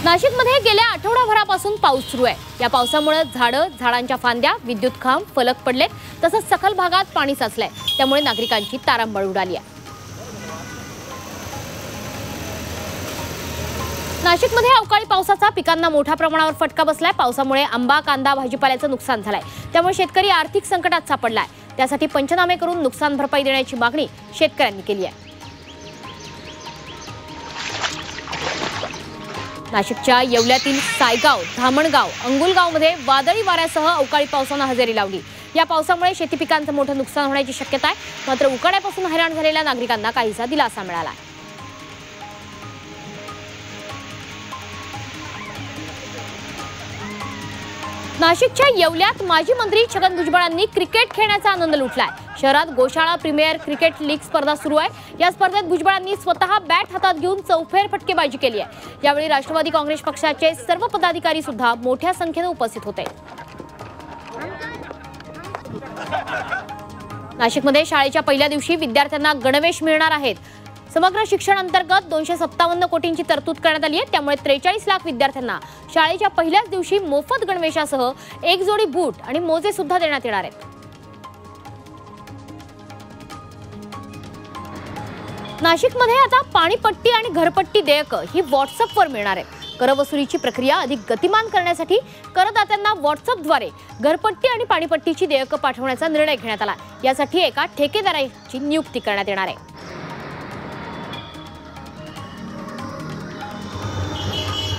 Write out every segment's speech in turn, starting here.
नाशिकमध्ये गेल्या आठवडाभरापासून पाऊस सुरू आहे। या पावसामुळे झाडांच्या फांद्या, विद्युत खांब, फलक पडलेत, तसंच सखल भागात पाणी साचलंय। त्यामुळे नागरिकांची तारांबळ उडाली आहे। नाशिकमध्ये अवकाळी पावसाचा पिकांना मोठ्या प्रमाणावर फटका बसलाय। पावसामुळे आंबा, कांदा, भाजीपाल्याचं नुकसान झालंय। त्यामुळे शेतकरी आर्थिक संकटात सापडलाय। त्यासाठी पंचनामे करून नुकसान भरपाई देण्याची मागणी शेतकऱ्यांनी केली आहे। नाशिकच्या येवल्यातील सायगाव, धामणगाव, अंगुलगावमध्ये वादळी वाऱ्यासह अवकाळी पावसाने हजेरी लावली। या पावसामुळे शेती पिकांचं मोठं नुकसान होण्याची शक्यता आहे। मात्र उकाड्यापासून हैराण झालेल्या नागरिकांना काहीसा दिलासा मिळाला आहे। नाशिकच्या येवल्यात माजी मंत्री छगन भुजबळांनी क्रिकेट खेळण्याचा आनंद लुटलाय। शहरात गोशाळा प्रीमियर क्रिकेट लीग स्पर्धा सुरू आहे। या स्पर्धेत भुजबळांनी स्वतः बॅट हातात घेऊन चौफेर फटकेबाजी केली आहे। यावेळी राष्ट्रवादी काँग्रेस पक्षाचे सर्व पदाधिकारी सुद्धा मोठ्या संख्येने उपस्थित होते। नाशिकमध्ये शाळेच्या पहिल्या दिवशी विद्यार्थ्यांना गणवेश मिळणार आहेत। समग्र शिक्षण अंतर्गत 257 कोटींची तरतूद करण्यात आली आहे। त्यामुळे 43 लाख विद्यार्थ्यांना शाळेच्या पहिल्याच दिवशी मोफत गणवेशासह एक जोडी बूट आणि मोजे सुद्धा देण्यात येणार आहेत। नाशिकमध्ये आता पाणीपट्टी आणि घरपट्टी देयक ही व्हॉट्सअपवर मिळणार आहे। करवसुलीची प्रक्रिया अधिक गतिमान करण्यासाठी करदात्यांना व्हॉट्सअपद्वारे घरपट्टी आणि पाणीपट्टीची देयक पाठवण्याचा निर्णय घेण्यात आला। यासाठी एका ठेकेदाराची नियुक्ती करण्यात येणार आहे।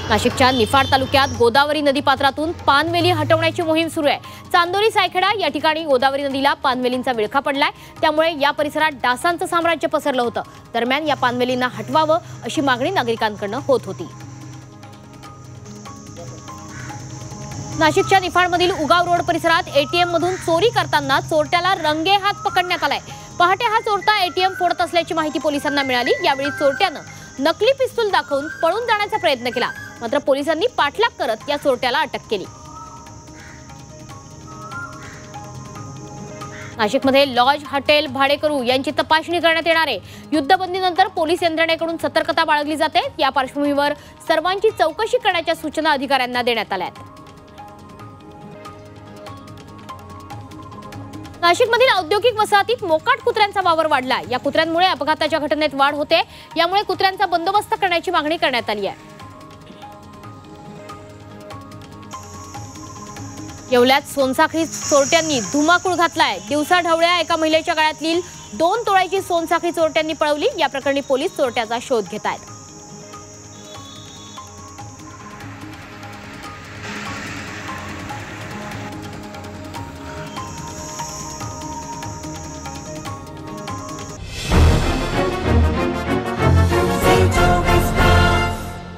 नाशिकच्या निफाड तालुक्यात गोदावरी नदीपात्रातून पानवेली हटवण्याची मोहीम सुरू आहे। चांदोरी सायखेडा या ठिकाणी गोदावरी नदीला पानवेलींचा विळखा पडलाय। त्यामुळे या परिसरात डासांचं साम्राज्य पसरलं होतं। दरम्यान या पानवेलींना हटवावं अशी मागणी नागरिकांकडून होत होती। नाशिकच्या निफाडमधील उगाव रोड परिसरात एटीएम मधून चोरी करताना चोरट्याला रंगेहात पकडण्यात आलाय। पहाटे हा चोरटा एटीएम फोडत असल्याची माहिती पोलिसांना मिळाली। यावेळी चोरट्यानं नकली पिस्तूल दाखवून पळून जाण्याचा प्रयत्न केला। मात्र पोलिसांनी पाठलाग करत या चोरट्याला अटक केली। नाशिकमध्ये लॉज, हॉटेल भाडेकरू यांची तपासणी करण्यात येणार आहे। युद्धबंदीनंतर पोलीस यंत्रणेकडून सतर्कता बाळगली जाते। या पार्श्वभूमीवर सर्वांची चौकशी करण्याच्या सूचना अधिकाऱ्यांना देण्यात आल्या आहेत। नाशिकमधील औद्योगिक वसाहतीत मोकाट कुत्र्यांचा वावर वाढला। या कुत्र्यांमुळे अपघाताच्या घटनेत वाढ होते। यामुळे कुत्र्यांचा बंदोबस्त करण्याची मागणी करण्यात आली आहे। येवल्यात सोनसाखळी चोरट्यांनी धुमाकूळ घातलाय। दिवसाढवळ्या एका महिलेच्या गळ्यातील 2 तोळ्याची सोनसाखळी चोरट्यांनी पळवली। या प्रकरणी पोलीस चोरट्याचा शोध घेत आहेत।